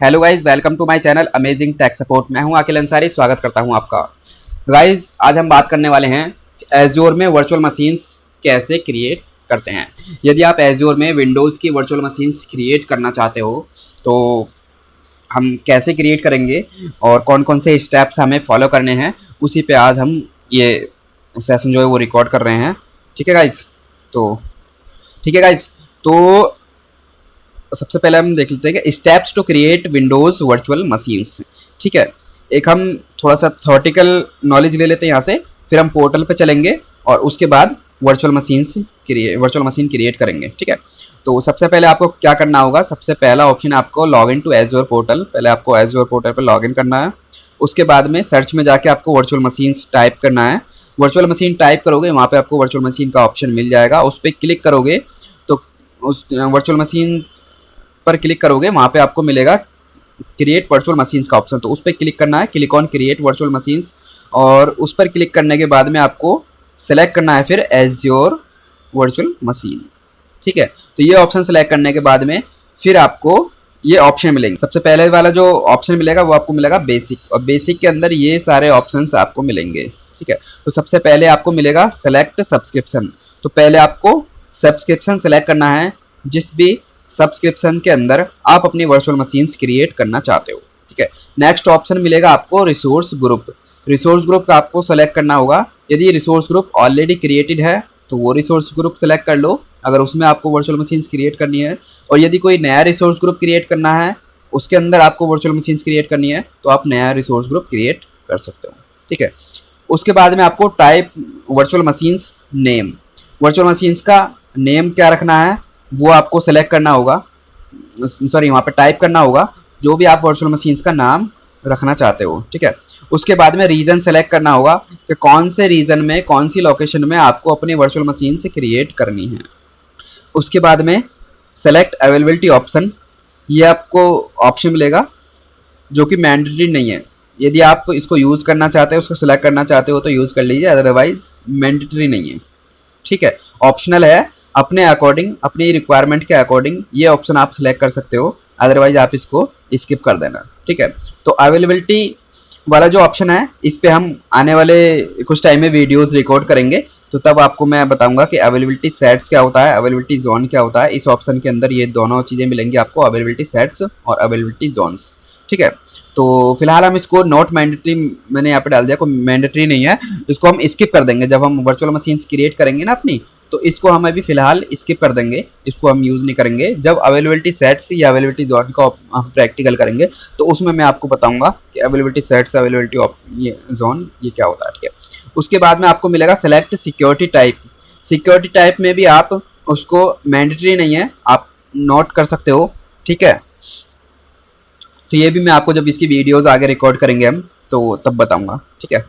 Hello guys, welcome to my channel amazing tech support. मैं हूं अखिल अंसारी, स्वागत करता हूं आपका। गाइज, आज हम बात करने वाले हैं एज्योर में वर्चुअल मशीन्स कैसे क्रिएट करते हैं। यदि आप एज्योर में विंडोज़ की वर्चुअल मशीन्स क्रिएट करना चाहते हो तो हम कैसे क्रिएट करेंगे और कौन कौन से स्टेप्स हमें फॉलो करने हैं, उसी पे आज हम ये सेशन जो है वो रिकॉर्ड कर रहे हैं। ठीक है गाइज, तो सबसे पहले हम देख लेते हैं कि steps to create Windows virtual machines. ठीक है, एक हम थोड़ा सा थ्योरेटिकल नॉलेज ले लेते हैं यहाँ से, फिर हम पोर्टल पे चलेंगे और उसके बाद वर्चुअल मशीन क्रिएट करेंगे। ठीक है, तो सबसे पहले आपको क्या करना होगा, सबसे पहला ऑप्शन है आपको log in to Azure portal. पहले आपको एज्योर पोर्टल पर लॉग इन करना है। उसके बाद में सर्च में जाके आपको वर्चुअल मशीन्स टाइप करना है। वर्चुअल मशीन टाइप करोगे, वहाँ पे आपको वर्चुअल मशीन का ऑप्शन मिल जाएगा। उस पर क्लिक करोगे तो उस वर्चुअल मशीन पर क्लिक करोगे, वहाँ पे आपको मिलेगा क्रिएट वर्चुअल मशीन्स का ऑप्शन। तो उस पर क्लिक करना है, click on create virtual machines, और उस पर क्लिक करने के बाद में आपको सेलेक्ट करना है फिर एज्योर वर्चुअल मशीन। ठीक है, तो ये ऑप्शन सेलेक्ट करने के बाद में फिर आपको ये ऑप्शन मिलेंगे। सबसे पहले वाला जो ऑप्शन मिलेगा वो आपको मिलेगा बेसिक, और बेसिक के अंदर ये सारे ऑप्शंस आपको मिलेंगे। ठीक है, तो सबसे पहले आपको मिलेगा सेलेक्ट सब्सक्रिप्शन। तो पहले आपको सब्सक्रिप्शन सेलेक्ट करना है, जिस भी सब्सक्रिप्शन के अंदर आप अपनी वर्चुअल मशीन्स क्रिएट करना चाहते हो। ठीक है, नेक्स्ट ऑप्शन मिलेगा आपको रिसोर्स ग्रुप। रिसोर्स ग्रुप का आपको सेलेक्ट करना होगा। यदि रिसोर्स ग्रुप ऑलरेडी क्रिएटेड है तो वो रिसोर्स ग्रुप सेलेक्ट कर लो, अगर उसमें आपको वर्चुअल मशीन्स क्रिएट करनी है। और यदि कोई नया रिसोर्स ग्रुप क्रिएट करना है, उसके अंदर आपको वर्चुअल मशीन्स क्रिएट करनी है, तो आप नया रिसोर्स ग्रुप क्रिएट कर सकते हो। ठीक है, उसके बाद में आपको type virtual machines name, virtual machines का नेम क्या रखना है वो आपको सेलेक्ट करना होगा, वहाँ पे टाइप करना होगा जो भी आप वर्चुअल मशीन्स का नाम रखना चाहते हो। ठीक है, उसके बाद में रीजन सेलेक्ट करना होगा कि कौन से रीजन में, कौन सी लोकेशन में आपको अपनी वर्चुअल मशीन से क्रिएट करनी है। उसके बाद में सेलेक्ट अवेलेबिलिटी ऑप्शन, ये आपको ऑप्शन मिलेगा जो कि मैंडेटरी नहीं है। यदि आप इसको यूज़ करना चाहते हो, उसको सेलेक्ट करना चाहते हो तो यूज़ कर लीजिए, अदरवाइज मैंडेटरी नहीं है। ठीक है, ऑप्शनल है, अपने अकॉर्डिंग, अपनी रिक्वायरमेंट के अकॉर्डिंग ये ऑप्शन आप सिलेक्ट कर सकते हो, अदरवाइज आप इसको स्किप कर देना। ठीक है, तो अवेलेबिलिटी वाला जो ऑप्शन है, इस पे हम आने वाले कुछ टाइम में वीडियोस रिकॉर्ड करेंगे, तो तब आपको मैं बताऊंगा कि अवेलेबिलिटी सेट्स क्या होता है, अवेलेबिलिटी जोन क्या होता है। इस ऑप्शन के अंदर ये दोनों चीज़ें मिलेंगी आपको, अवेलेबिलिटी सेट्स और अवेलेबिलिटी जोन्स। ठीक है, तो फिलहाल हम इसको नॉट मैंडेटरी मैंने यहाँ पे डाल दिया, कोई मैंडेटरी नहीं है, इसको हम स्किप कर देंगे। जब हम वर्चुअल मशीन्स क्रिएट करेंगे ना अपनी, तो इसको हम अभी फिलहाल स्किप कर देंगे, इसको हम यूज़ नहीं करेंगे। जब अवेलेबिलिटी सेट्स या अवेलेबिलिटी जोन का हम प्रैक्टिकल करेंगे तो उसमें मैं आपको बताऊंगा कि अवेलेबिलिटी सेट्स, अवेलेबिलिटी ये जोन ये क्या होता है। ठीक है, उसके बाद में आपको मिलेगा select security type. Security type में भी आप उसको मैंडेटरी नहीं है, आप नोट कर सकते हो। ठीक है, तो ये भी मैं आपको जब इसकी वीडियोस आगे रिकॉर्ड करेंगे हम तो तब बताऊंगा। ठीक है,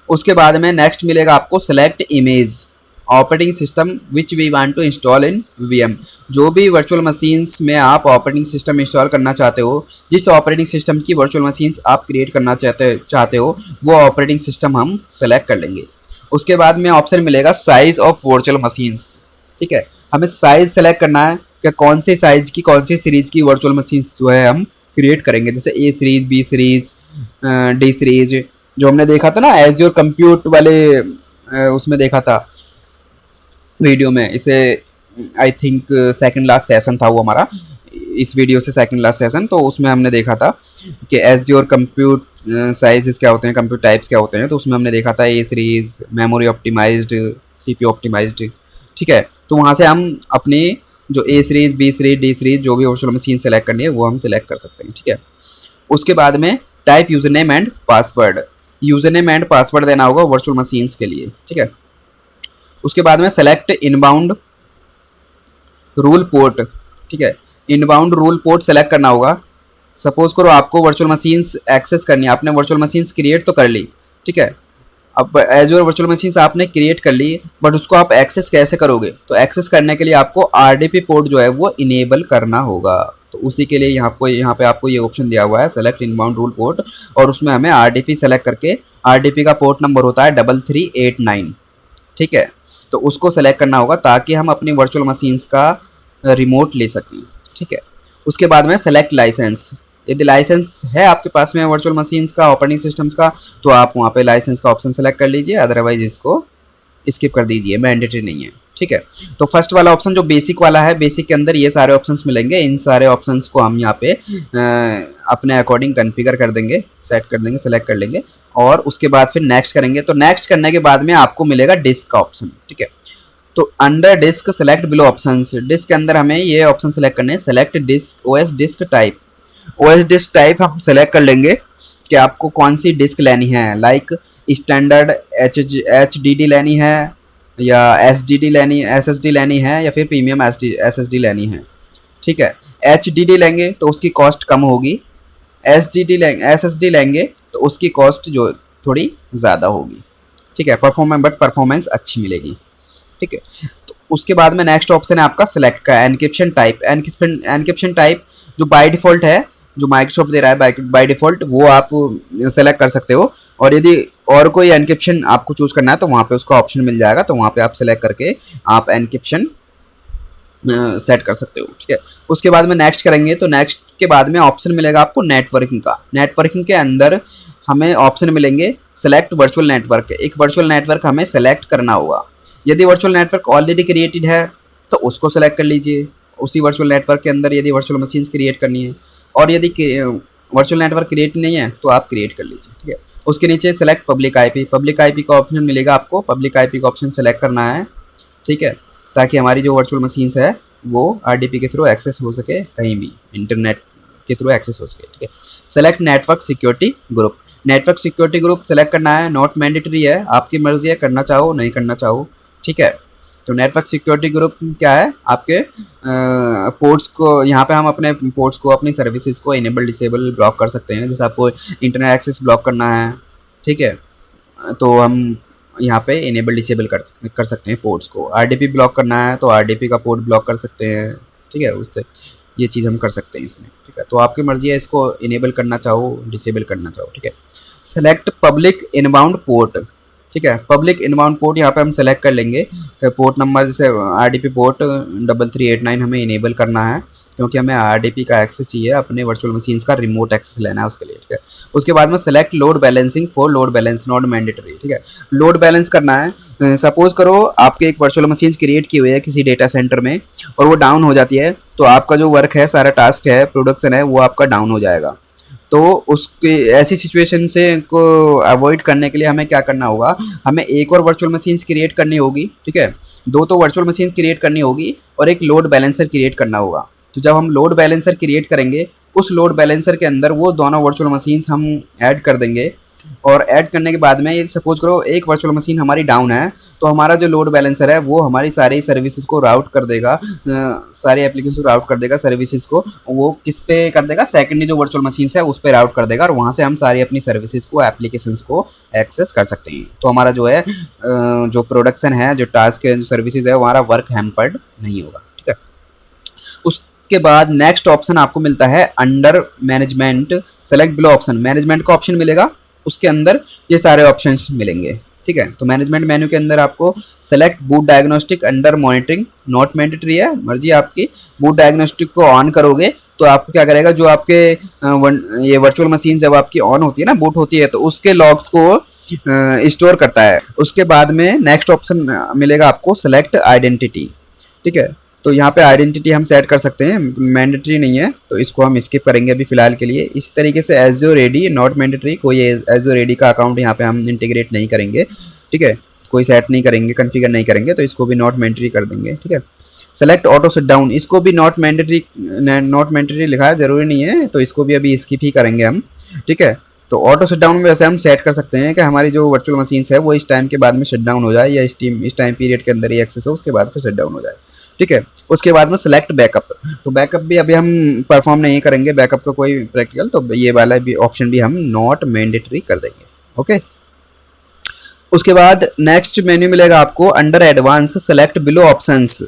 उसके बाद में नेक्स्ट मिलेगा आपको select image operating system which we want to install in VM. जो भी वर्चुअल मशीन्स में आप ऑपरेटिंग सिस्टम इंस्टॉल करना चाहते हो, जिस ऑपरेटिंग सिस्टम की वर्चुअल मशीन्स आप क्रिएट करना चाहते हो वो ऑपरेटिंग सिस्टम हम सेलेक्ट कर लेंगे। उसके बाद में ऑप्शन मिलेगा साइज़ ऑफ वर्चुअल मशीन्स। ठीक है, हमें साइज़ सेलेक्ट करना है कि कौन से साइज़ की, कौन सी सीरीज़ की वर्चुअल मशीन्स जो है हम क्रिएट करेंगे। जैसे A series, B series, D series, जो हमने देखा था ना एज्योर कंप्यूट वाले उसमें देखा था वीडियो में। इसे I think second last session था वो हमारा, इस वीडियो से सेकंड लास्ट सेशन, तो उसमें हमने देखा था कि एज्योर कंप्यूट साइजेस क्या होते हैं, कंप्यूट टाइप्स क्या होते हैं। तो उसमें हमने देखा था A series, memory optimised, CPU optimised. ठीक है, तो वहाँ से हम अपनी जो A series, B series, D series जो भी वर्चुअल मशीन सेलेक्ट करनी है वो हम सेलेक्ट कर सकते हैं। ठीक है, उसके बाद में type user name and password, user name and password देना होगा वर्चुअल मशीन्स के लिए। ठीक है, उसके बाद में सेलेक्ट इनबाउंड रूल पोर्ट। ठीक है, इनबाउंड रूल पोर्ट सेलेक्ट करना होगा। सपोज करो आपको वर्चुअल मशीन्स एक्सेस करनी है, आपने वर्चुअल मशीन्स क्रिएट तो कर ली। ठीक है, अब एज्योर वर्चुअल मशीन्स आपने क्रिएट कर ली, बट उसको आप एक्सेस कैसे करोगे, तो एक्सेस करने के लिए आपको आरडीपी पोर्ट जो है वो इनेबल करना होगा। तो उसी के लिए यहाँ पे आपको ये ऑप्शन दिया हुआ है सेलेक्ट इनबाउंड रूल पोर्ट, और उसमें हमें आरडीपी सेलेक्ट करके, आरडीपी का पोर्ट नंबर होता है 3389। ठीक है, तो उसको सेलेक्ट करना होगा ताकि हम अपनी वर्चुअल मशीन्स का रिमोट ले सकें। ठीक है, उसके बाद में सेलेक्ट लाइसेंस, यदि लाइसेंस है आपके पास में वर्चुअल मशीन्स का, ऑपरेटिंग सिस्टम्स का, तो आप वहाँ पे लाइसेंस का ऑप्शन सेलेक्ट कर लीजिए, अदरवाइज इसको स्किप कर दीजिए, मैंडेटरी नहीं है। ठीक है, तो फर्स्ट वाला ऑप्शन जो बेसिक वाला है, बेसिक के अंदर ये सारे ऑप्शंस मिलेंगे। इन सारे ऑप्शंस को हम यहाँ पे अपने अकॉर्डिंग कॉन्फ़िगर कर देंगे, सेट कर देंगे, सेलेक्ट कर लेंगे और उसके बाद फिर नेक्स्ट करेंगे। तो नेक्स्ट करने के बाद में आपको मिलेगा डिस्क का ऑप्शन। ठीक है, तो under disk select below options, disk के अंदर हमें ये ऑप्शन सेलेक्ट करने हैं, select disk OS disk type. OS disk type हम सेलेक्ट कर लेंगे कि आपको कौन सी डिस्क लेनी है, लाइक स्टैंडर्ड HDD लेनी है या SDD लेनी, SSD लेनी है या फिर प्रीमियम SSD लेनी है। ठीक है, HDD लेंगे तो उसकी कॉस्ट कम होगी, SSD लेंगे तो उसकी कॉस्ट जो थोड़ी ज़्यादा होगी। ठीक है, परफॉर्मेंस अच्छी मिलेगी। ठीक है, तो उसके बाद में नेक्स्ट ऑप्शन है आपका सिलेक्ट का एनक्रिप्शन टाइप। एनक्रिप्शन टाइप जो बाय डिफ़ॉल्ट है, जो माइक्रोसॉफ्ट दे रहा है बाय डिफ़ॉल्ट, वो आप सेलेक्ट कर सकते हो। और यदि और कोई एनक्रिप्शन आपको चूज़ करना है तो वहाँ पे उसका ऑप्शन मिल जाएगा, तो वहाँ पे आप सेलेक्ट करके आप एनक्रिप्शन सेट कर सकते हो। ठीक है, उसके बाद में नेक्स्ट करेंगे तो नेक्स्ट के बाद में ऑप्शन मिलेगा आपको नेटवर्किंग का। नेटवर्किंग के अंदर हमें ऑप्शन मिलेंगे सेलेक्ट वर्चुअल नेटवर्क। एक वर्चुअल नेटवर्क हमें सेलेक्ट करना होगा। यदि वर्चुअल नेटवर्क ऑलरेडी क्रिएटेड है तो उसको सेलेक्ट कर लीजिए, उसी वर्चुअल नेटवर्क के अंदर यदि वर्चुअल मशीन्स क्रिएट करनी है। और यदि वर्चुअल नेटवर्क क्रिएट नहीं है तो आप क्रिएट कर लीजिए। ठीक है, उसके नीचे select public IP. Public IP का ऑप्शन मिलेगा आपको, पब्लिक आईपी का ऑप्शन सेलेक्ट करना है। ठीक है, ताकि हमारी जो वर्चुअल मशीन्स है वो RDP के थ्रू एक्सेस हो सके, कहीं भी इंटरनेट के थ्रू एक्सेस हो सके। ठीक है, select network security group. Network security group select करना है, नॉट मैंडेटरी है, आपकी मर्जी है, करना चाहो नहीं करना चाहो। ठीक है, तो नेटवर्क सिक्योरिटी ग्रुप क्या है, आपके पोर्ट्स को, यहाँ पे हम अपने पोर्ट्स को, अपनी सर्विसेज को इनेबल डिसेबल ब्लॉक कर सकते हैं। जैसे आपको इंटरनेट एक्सेस ब्लॉक करना है, ठीक है, तो हम यहाँ पे इनेबल डिसेबल कर सकते हैं पोर्ट्स को। RDP ब्लॉक करना है तो RDP का पोर्ट ब्लॉक कर सकते हैं। ठीक है, उससे ये चीज़ हम कर सकते हैं इसमें। ठीक है, तो आपकी मर्जी है, इसको इनेबल करना चाहो, डिसेबल करना चाहो। ठीक है, सेलेक्ट पब्लिक इनबाउंड पोर्ट। ठीक है, पब्लिक इनबाउंड पोर्ट यहाँ पे हम सेलेक्ट कर लेंगे। तो पोर्ट नंबर जैसे RDP पोर्ट 3389 हमें इनेबल करना है, क्योंकि हमें RDP का एक्सेस चाहिए, अपने वर्चुअल मशीन्स का रिमोट एक्सेस लेना है उसके लिए। ठीक है, उसके बाद में select load balancing for load balance not mandatory. ठीक है, लोड बैलेंस करना है। सपोज करो आपके एक वर्चुअल मशीन्स क्रिएट की हुई है किसी डेटा सेंटर में और वो डाउन हो जाती है, तो आपका जो वर्क है, सारा टास्क है, प्रोडक्शन है, वो आपका डाउन हो जाएगा। तो उसके ऐसी सिचुएशन से को अवॉइड करने के लिए हमें क्या करना होगा, हमें एक और वर्चुअल मशीन्स क्रिएट करनी होगी। ठीक है, दो तो वर्चुअल मशीन्स क्रिएट करनी होगी और एक लोड बैलेंसर क्रिएट करना होगा। तो जब हम लोड बैलेंसर क्रिएट करेंगे, उस लोड बैलेंसर के अंदर वो दोनों वर्चुअल मशीन्स हम ऐड कर देंगे। और ऐड करने के बाद में ये सपोज करो एक वर्चुअल मशीन हमारी डाउन है, तो हमारा जो लोड बैलेंसर है वो हमारी सारी सर्विसेज को राउट कर देगा, सारी एप्लीकेशन को राउट कर देगा, सर्विसेज को वो किस पे कर देगा, सेकेंडरी जो वर्चुअल मशीन्स है उस पे राउट कर देगा और वहाँ से हम सारी अपनी सर्विसेज को, एप्लीकेशंस को एक्सेस कर सकते हैं। तो हमारा जो है जो प्रोडक्शन है, जो टास्क है, जो सर्विसेज है, हमारा वर्क हैम्पर्ड नहीं होगा। ठीक है, उसके बाद नेक्स्ट ऑप्शन आपको मिलता है under management, select below option. Management का ऑप्शन मिलेगा, उसके अंदर ये सारे ऑप्शंस मिलेंगे। ठीक है, तो मैनेजमेंट मेन्यू के अंदर आपको select boot diagnostic under monitoring, not mandatory है, मर्जी आपकी। बूट डायग्नोस्टिक को ऑन करोगे तो आपको क्या करेगा, जो आपके ये वर्चुअल मशीन जब आपकी ऑन होती है ना, बूट होती है, तो उसके लॉग्स को स्टोर करता है। उसके बाद में नेक्स्ट ऑप्शन मिलेगा आपको सेलेक्ट आइडेंटिटी। ठीक है, तो यहाँ पे आइडेंटिटी हम सेट कर सकते हैं, मैंडेटरी नहीं है, तो इसको हम स्किप करेंगे अभी फिलहाल के लिए। इस तरीके से एज़्योर AD नॉट मैंडेटरी, कोई एज़्योर AD का अकाउंट यहाँ पे हम इंटीग्रेट नहीं करेंगे। ठीक है, कोई सेट नहीं करेंगे, कॉन्फ़िगर नहीं करेंगे, तो इसको भी नॉट मैंडेटरी कर देंगे। ठीक है, सेलेक्ट ऑटो शट डाउन, इसको भी नॉट मैंडेटरी लिखा है, ज़रूरी नहीं है, तो इसको भी अभी स्किप ही करेंगे हम। ठीक है, तो ऑटो शट डाउन में वैसे हम सेट कर सकते हैं कि हमारी जो वर्चुअल मशीन्स है वो इस टाइम के बाद में शट डाउन हो जाए, या इस टाइम पीरियड के अंदर ही एक्सेस हो, उसके बाद फिर शट डाउन हो जाए। ठीक है, उसके बाद में सेलेक्ट बैकअप, तो बैकअप भी अभी हम परफॉर्म नहीं करेंगे, बैकअप का कोई प्रैक्टिकल, तो ये वाला भी ऑप्शन भी हम नॉट मैंडेटरी कर देंगे। ओके, उसके बाद नेक्स्ट मेन्यू मिलेगा आपको under advance, select below options.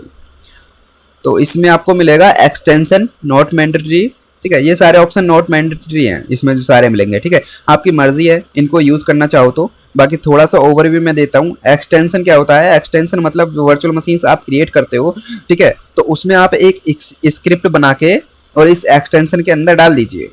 तो इसमें आपको मिलेगा एक्सटेंशन नॉट मैंडेटरी। ठीक है, ये सारे ऑप्शन नॉट मैंडेटरी हैं, इसमें जो सारे मिलेंगे। ठीक है, आपकी मर्जी है इनको यूज़ करना चाहो तो। बाकी थोड़ा सा ओवरव्यू मैं देता हूँ। एक्सटेंशन क्या होता है, एक्सटेंशन मतलब वर्चुअल मशीन्स आप क्रिएट करते हो, ठीक है, तो उसमें आप एक स्क्रिप्ट बना के और इस एक्सटेंशन के अंदर डाल दीजिए।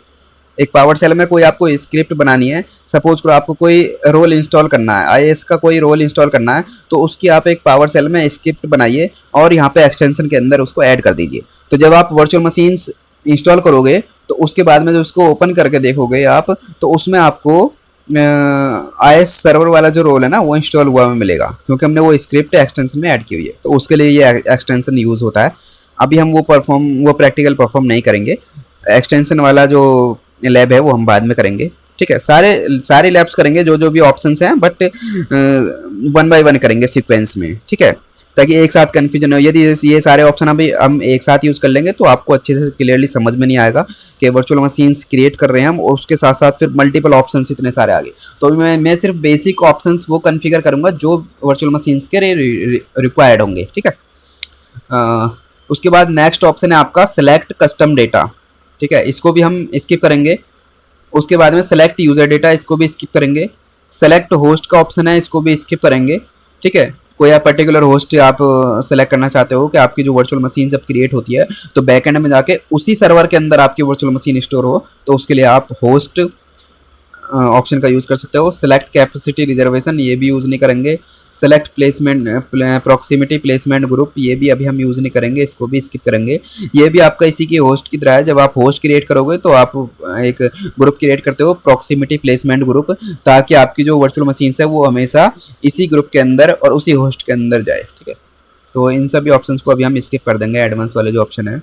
एक पावर सेल में कोई आपको स्क्रिप्ट बनानी है, सपोज करो आपको कोई रोल इंस्टॉल करना है, आईएएस का कोई रोल इंस्टॉल करना है, तो उसकी आप एक पावर सेल में स्क्रिप्ट बनाइए और यहाँ पे एक्सटेंशन के अंदर उसको ऐड कर दीजिए। तो जब आप वर्चुअल मशीन्स इंस्टॉल करोगे तो उसके बाद में जब उसको ओपन करके देखोगे आप, तो उसमें आपको आईएस सर्वर वाला जो रोल है ना वो इंस्टॉल हुआ में मिलेगा, क्योंकि हमने वो स्क्रिप्ट एक्सटेंशन में ऐड की हुई है, तो उसके लिए ये एक्सटेंशन यूज़ होता है। अभी हम वो प्रैक्टिकल परफॉर्म नहीं करेंगे, एक्सटेंशन वाला जो लैब है वो हम बाद में करेंगे। ठीक है, सारे लैब्स करेंगे जो जो भी ऑप्शंस हैं, बट वन बाय वन करेंगे सीक्वेंस में। ठीक है, ताकि एक साथ कन्फ्यूजन हो। यदि ये सारे ऑप्शन अभी हम एक साथ यूज़ कर लेंगे तो आपको अच्छे से क्लियरली समझ में नहीं आएगा कि वर्चुअल मशीन्स क्रिएट कर रहे हैं हम, और उसके साथ साथ फिर मल्टीपल ऑप्शंस इतने सारे आ गए। तो मैं सिर्फ बेसिक ऑप्शंस वो कन्फिगर करूँगा जो वर्चुअल मशीन्स के रिक्वायर्ड होंगे। ठीक है, उसके बाद नेक्स्ट ऑप्शन है आपका सेलेक्ट कस्टम डेटा। ठीक है, इसको भी हम स्किप करेंगे। उसके बाद में सेलेक्ट यूज़र डेटा, इसको भी स्किप करेंगे। सेलेक्ट होस्ट का ऑप्शन है, इसको भी स्किप करेंगे। ठीक है, कोई आप पर्टिकुलर होस्ट आप सेलेक्ट करना चाहते हो कि आपकी जो वर्चुअल मशीन जब क्रिएट होती है तो बैकएंड में जाके उसी सर्वर के अंदर आपकी वर्चुअल मशीन स्टोर हो, तो उसके लिए आप होस्ट ऑप्शन का यूज़ कर सकते हो। सेलेक्ट कैपेसिटी रिजर्वेशन, ये भी यूज़ नहीं करेंगे। Select placement proximity placement group, ये भी अभी हम यूज़ नहीं करेंगे, इसको भी स्किप करेंगे। ये भी आपका इसी की होस्ट की तरह है, जब आप होस्ट क्रिएट करोगे तो आप एक ग्रुप क्रिएट करते हो प्रॉक्सिमिटी प्लेसमेंट ग्रुप, ताकि आपकी जो वर्चुअल मशीन्स है वो हमेशा इसी ग्रुप के अंदर और उसी होस्ट के अंदर जाए। ठीक है, तो इन सभी ऑप्शंस को अभी हम स्किप कर देंगे, एडवांस वाले जो ऑप्शन है।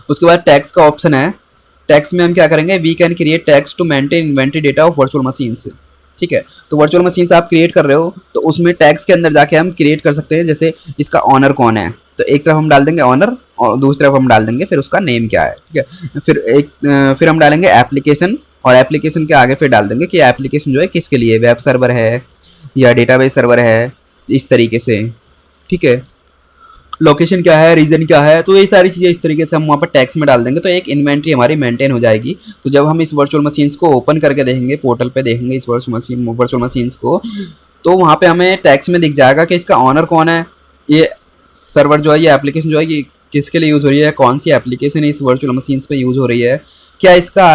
उसके बाद टैग्स का ऑप्शन है। टैग्स में हम क्या करेंगे, we can create tags to maintain inventory data of virtual machines. ठीक है, तो वर्चुअल मशीन्स आप क्रिएट कर रहे हो तो उसमें टैग्स के अंदर जाके हम क्रिएट कर सकते हैं। जैसे इसका ऑनर कौन है, तो एक तरफ हम डाल देंगे ऑनर और दूसरी तरफ हम डाल देंगे फिर उसका नेम क्या है। ठीक है, फिर हम डालेंगे एप्लीकेशन, और एप्लीकेशन के आगे फिर डाल देंगे कि एप्लीकेशन जो है किसके लिए, वेब सर्वर है या डेटाबेस सर्वर है, इस तरीके से। ठीक है, लोकेशन क्या है, रीजन क्या है, तो ये सारी चीज़ें इस तरीके से हम वहाँ पर टैक्स में डाल देंगे, तो एक इन्वेंट्री हमारी मेंटेन हो जाएगी। तो जब हम इस वर्चुअल मशीन्स को ओपन करके देखेंगे, पोर्टल पे देखेंगे इस वर्चुअल मशीन्स को, तो वहाँ पे हमें टैक्स में दिख जाएगा कि इसका ऑनर कौन है, ये सर्वर जो है, ये एप्लीकेशन जो है ये किसके लिए यूज़ हो रही है, कौन सी एप्लीकेशन इस वर्चुअल मशीन्स पे यूज़ हो रही है, क्या इसका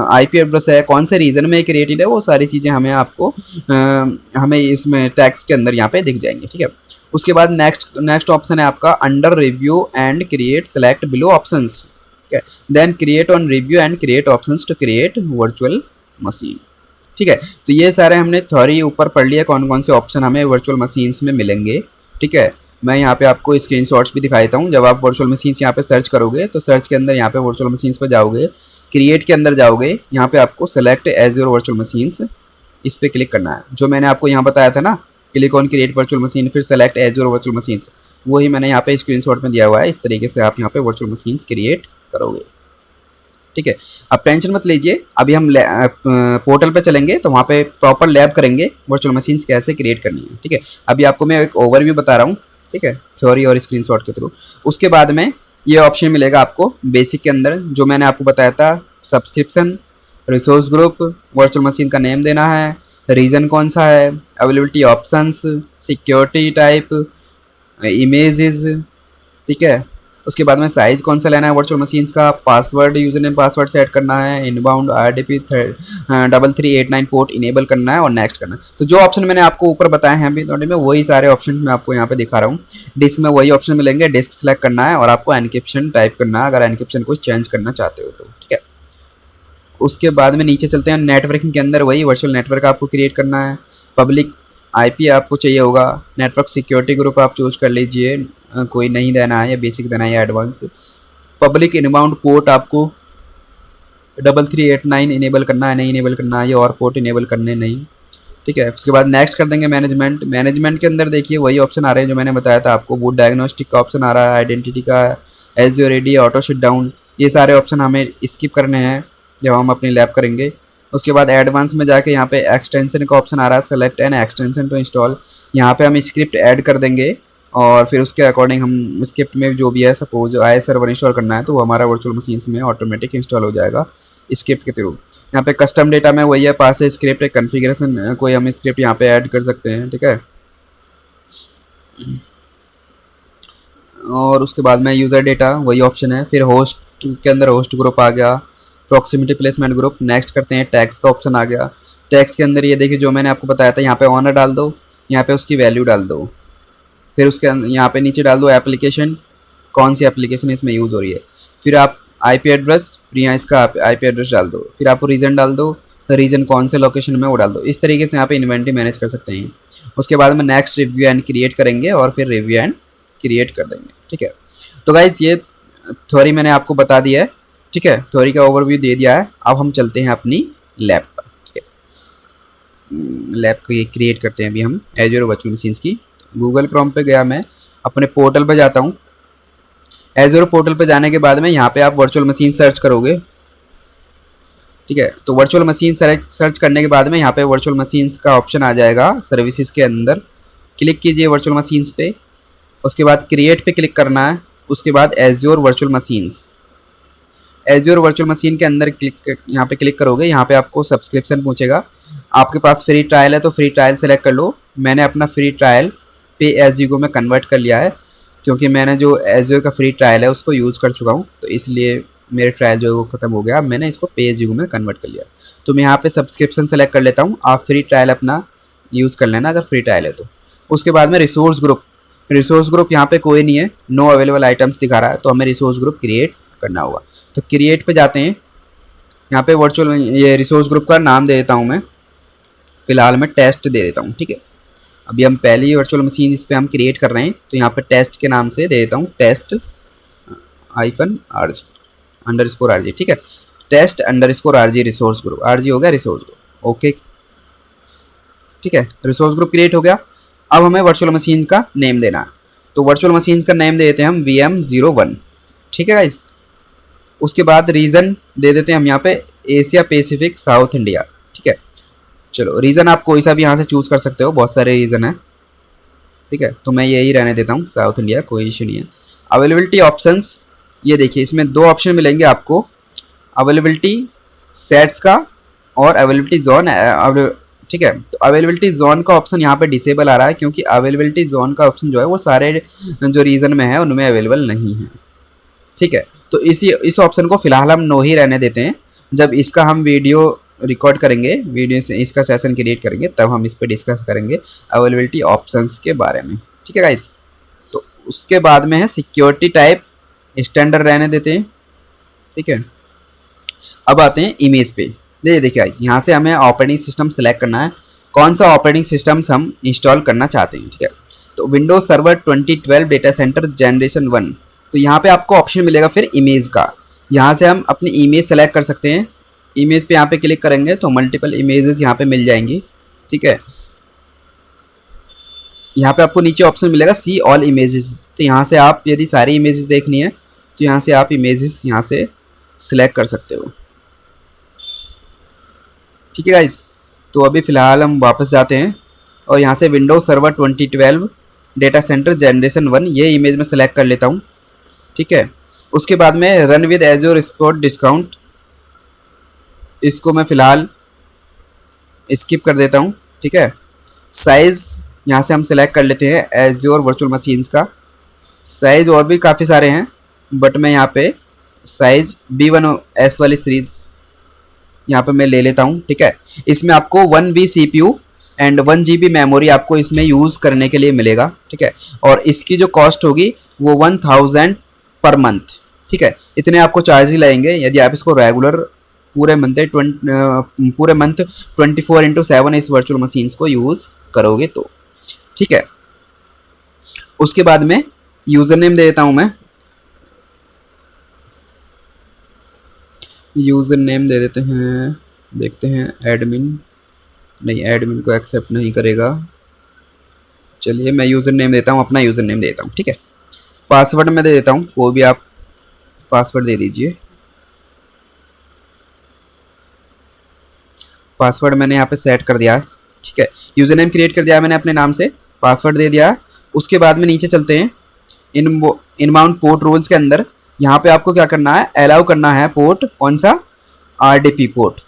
आईपी एड्रेस है, कौन से रीजन में क्रिएटेड है, वो सारी चीज़ें हमें इसमें टैक्स के अंदर यहाँ पे दिख जाएंगे। ठीक है, उसके बाद नेक्स्ट ऑप्शन है आपका under review and create select below options. ठीक है, then create on review and create options to create virtual machine. ठीक है, तो ये सारे हमने थ्योरी ऊपर पढ़ लिया, कौन कौन से ऑप्शन हमें वर्चुअल मशीन्स में मिलेंगे। ठीक है, मैं यहाँ पे आपको स्क्रीनशॉट्स भी दिखा देता हूँ। जब आप वर्चुअल मशीन्स यहाँ पे सर्च करोगे तो सर्च के अंदर यहाँ पे वर्चुअल मशीन्स पर जाओगे, क्रिएट के अंदर जाओगे, यहाँ पे आपको select as your virtual machines, इस पर क्लिक करना है। जो मैंने आपको यहाँ बताया था ना, click on create virtual machine, फिर select as your virtual machines, वही मैंने यहाँ पे स्क्रीनशॉट में दिया हुआ है। इस तरीके से आप यहाँ पे वर्चुअल मशीन्स क्रिएट करोगे। ठीक है, अब टेंशन मत लीजिए, अभी हम पोर्टल पे चलेंगे तो वहाँ पे प्रॉपर लैब करेंगे वर्चुअल मशीन्स कैसे क्रिएट करनी है। ठीक है, अभी आपको मैं एक ओवरव्यू बता रहा हूँ। ठीक है, थ्योरी और स्क्रीनशॉट के थ्रू। उसके बाद में ये ऑप्शन मिलेगा आपको बेसिक के अंदर, जो मैंने आपको बताया था, subscription, resource group, virtual machine का नेम देना है, रीजन कौन सा है, availability options, security type, images. ठीक है, उसके बाद में साइज़ कौन सा लेना है वर्चुअल मशीन्स का, password, user name password set करना है, इनबाउंड RDP 3389 पोर्ट इनेबल करना है और नेक्स्ट करना है। तो जो ऑप्शन मैंने आपको ऊपर बताए हैं अभी थोड़े में, वही सारे ऑप्शन मैं आपको यहाँ पे दिखा रहा हूँ। डिस्क में वही ऑप्शन मिलेंगे, डिस्क सेलेक्ट करना है और आपको एनक्रिप्शन टाइप करना है अगर एनक्रिप्शन को चेंज करना चाहते हो तो। ठीक है, उसके बाद में नीचे चलते हैं, नेटवर्किंग के अंदर वही वर्चुअल नेटवर्क आपको क्रिएट करना है, पब्लिक IP आपको चाहिए होगा, नेटवर्क सिक्योरिटी ग्रुप आप चूज कर लीजिए, कोई नहीं देना है या बेसिक देना है या एडवांस। पब्लिक इनबाउंड पोर्ट आपको 3389 इनेबल करना है, नहीं इनेबल करना है, ये और पोर्ट इनेबल करने नहीं। ठीक है, उसके बाद नेक्स्ट कर देंगे मैनेजमेंट के अंदर देखिए वही ऑप्शन आ रहे हैं जो मैंने बताया था आपको, बूट डायग्नोस्टिक का ऑप्शन आ रहा है, आइडेंटिटी का, Azure AD, auto shut down, ये सारे ऑप्शन हमें स्किप करने हैं जब हम अपनी लैब करेंगे। उसके बाद एडवांस में जाके यहाँ पे एक्सटेंशन का ऑप्शन आ रहा है, select an extension to install, यहाँ पे हम स्क्रिप्ट ऐड कर देंगे और फिर उसके अकॉर्डिंग हम स्क्रिप्ट में जो भी है, सपोज IIS सर्वर इंस्टॉल करना है तो वो हमारा वर्चुअल मशीन्स में ऑटोमेटिक इंस्टॉल हो जाएगा स्क्रिप्ट के थ्रू। यहाँ पे कस्टम डेटा में वही है, पास है स्क्रिप्ट, एक कन्फिग्रेशन कोई हम स्क्रिप्ट यहाँ पे ऐड कर सकते हैं। ठीक है, और उसके बाद में यूज़र डेटा वही ऑप्शन है, फिर होस्ट के अंदर होस्ट ग्रुप आ गया, प्रॉक्सिमिटी प्लेसमेंट ग्रुप। नेक्स्ट करते हैं, टैक्स का ऑप्शन आ गया। टैक्स के अंदर ये देखिए जो मैंने आपको बताया था, यहाँ पे ऑनर डाल दो, यहाँ पे उसकी वैल्यू डाल दो, फिर उसके यहाँ पे नीचे डाल दो एप्लीकेशन, कौन सी एप्लीकेशन इसमें यूज़ हो रही है, फिर आप आईपी एड्रेस, फिर यहाँ इसका आईपी एड्रेस डाल दो, फिर आप रीजन डाल दो, रीजन कौन से लोकेशन में वो डाल दो। इस तरीके से यहाँ पे इन्वेंटरी मैनेज कर सकते हैं। उसके बाद में नेक्स्ट रिव्यू एंड क्रिएट करेंगे और फिर रिव्यू एंड क्रिएट कर देंगे। ठीक है, तो गाइस ये थ्योरी मैंने आपको बता दिया है। ठीक है, थ्योरी का ओवरव्यू दे दिया है। अब हम चलते हैं अपनी लैब पर। ठीक है, लैब को ये क्रिएट करते हैं अभी हम एज़्योर वर्चुअल मशीन्स की। गूगल क्रोम पे गया, मैं अपने पोर्टल पे जाता हूँ। एज़्योर पोर्टल पे जाने के बाद में यहाँ पे आप वर्चुअल मशीन सर्च करोगे। ठीक है, तो वर्चुअल मशीन सर्च करने के बाद में यहाँ पे वर्चुअल मशीन्स का ऑप्शन आ जाएगा सर्विसेज के अंदर। क्लिक कीजिए वर्चुअल मशीन्स पे, उसके बाद क्रिएट पे क्लिक करना है, उसके बाद Azure virtual machines. Azure virtual machine के अंदर यहाँ पे क्लिक करोगे, यहाँ पे आपको सब्सक्रिप्शन पूछेगा। आपके पास फ्री ट्रायल है तो फ्री ट्रायल सेलेक्ट कर लो। मैंने अपना फ्री ट्रायल पे एज़ यू गो में कन्वर्ट कर लिया है, क्योंकि मैंने जो एज़्योर का फ्री ट्रायल है उसको यूज़ कर चुका हूँ, तो इसलिए मेरे ट्रायल जो है वो ख़त्म हो गया। अब मैंने इसको पे एज़ यू गो में कन्वर्ट कर लिया। तो मैं यहाँ पे सब्सक्रिप्शन सेलेक्ट कर लेता हूँ। आप फ्री ट्रायल अपना यूज़ कर लेना अगर फ्री ट्रायल है तो। उसके बाद में रिसोर्स ग्रुप यहाँ पे कोई नहीं है, नो अवेलेबल आइटम्स दिखा रहा है, तो हमें रिसोर्स ग्रुप क्रिएट करना होगा। तो क्रिएट पे जाते हैं, यहाँ पे वर्चुअल ये रिसोर्स ग्रुप का नाम दे देता हूँ मैं, फ़िलहाल मैं टेस्ट दे देता हूँ। ठीक है, अभी हम पहली वर्चुअल मशीन इस पर हम क्रिएट कर रहे हैं, तो यहाँ पे टेस्ट के नाम से दे देता हूँ, टेस्ट -RG_RG। ठीक है, test _RG resource group, RG हो गया रिसोर्स ग्रुप। ओके, ठीक है, रिसोर्स ग्रुप क्रिएट हो गया। अब हमें वर्चुअल मशीन का नेम देना है, तो वर्चुअल मशीन का नेम दे देते हैं हम VM01। ठीक है गाइस, उसके बाद रीजन दे देते हैं हम यहाँ पे एशिया पैसिफिक साउथ इंडिया। ठीक है, चलो रीज़न आप कोई सा भी यहाँ से चूज़ कर सकते हो, बहुत सारे रीज़न है। ठीक है, तो मैं यही रहने देता हूँ साउथ इंडिया, कोई इशू नहीं है। अवेलेबिलिटी ऑप्शंस, ये देखिए इसमें 2 ऑप्शन मिलेंगे आपको, अवेलेबिलिटी सेट्स का और अवेलेबिलिटी जोन। ठीक है, तो अवेलेबिलिटी जोन का ऑप्शन यहाँ पे डिसेबल आ रहा है, क्योंकि अवेलेबिलिटी जोन का ऑप्शन जो है वो सारे जो रीजन में है उनमें अवेलेबल नहीं है। ठीक है, तो इस ऑप्शन को फिलहाल हम नो ही रहने देते हैं। जब इसका हम वीडियो रिकॉर्ड करेंगे, वीडियो से इसका सेशन क्रिएट करेंगे, तब हम इस पर डिस्कस करेंगे अवेलेबिलिटी ऑप्शंस के बारे में। ठीक है गाइस, तो उसके बाद में है सिक्योरिटी टाइप, स्टैंडर्ड रहने देते हैं। ठीक है, अब आते हैं इमेज पे। देखिए गाइस, यहाँ से हमें ऑपरेटिंग सिस्टम सेलेक्ट करना है, कौन सा ऑपरेटिंग सिस्टम्स हम इंस्टॉल करना चाहते हैं। ठीक है, तो Windows server 2012 data centre generation 1, तो यहाँ पे आपको ऑप्शन मिलेगा फिर इमेज का। यहाँ से हम अपनी इमेज सेलेक्ट कर सकते हैं। इमेज पे यहाँ पे क्लिक करेंगे तो मल्टीपल इमेजेस यहाँ पे मिल जाएंगी। ठीक है, यहाँ पे आपको नीचे ऑप्शन मिलेगा सी ऑल इमेजेस, तो यहाँ से आप यदि सारी इमेजेस देखनी है तो यहाँ से आप इमेजेस यहाँ से सिलेक्ट कर सकते हो। ठीक है गाइस, तो अभी फ़िलहाल हम वापस जाते हैं और यहाँ से Windows server 2012 data centre generation 1 ये इमेज में सेलेक्ट कर लेता हूँ। ठीक है, उसके बाद में run with Azure spot discount, इसको मैं फ़िलहाल स्किप कर देता हूँ। ठीक है, साइज़ यहाँ से हम सेलेक्ट कर लेते हैं एज़्योर वर्चुअल मशीन्स का। साइज़ और भी काफ़ी सारे हैं, बट मैं यहाँ पे साइज़ B1S वाली सीरीज़ यहाँ पे मैं ले लेता हूँ। ठीक है, इसमें आपको 1V CPU and 1GB memory आपको इसमें यूज़ करने के लिए मिलेगा। ठीक है, और इसकी जो कॉस्ट होगी वो 1000 पर मंथ। ठीक है, इतने आपको चार्ज ही लगेंगे यदि आप इसको रेगुलर पूरे मंथ 24/7 इस वर्चुअल मशीन्स को यूज़ करोगे तो। ठीक है, उसके बाद में यूज़र नेम दे देता हूँ मैं, यूज़र नेम दे देते हैं, देखते हैं एडमिन, नहीं एडमिन को एक्सेप्ट नहीं करेगा। चलिए मैं यूज़र नेम देता हूँ, अपना यूज़र नेम देता हूँ। ठीक है, पासवर्ड मैं दे देता हूँ, कोई भी आप पासवर्ड दे दीजिए। पासवर्ड मैंने यहाँ पे सेट कर दिया है। ठीक है, यूज़र नेम क्रिएट कर दिया है मैंने अपने नाम से, पासवर्ड दे दिया है। उसके बाद में नीचे चलते हैं इनबाउंड पोर्ट रूल्स के अंदर। यहाँ पे आपको क्या करना है, अलाउ करना है पोर्ट, कौन सा, RDP पोर्ट।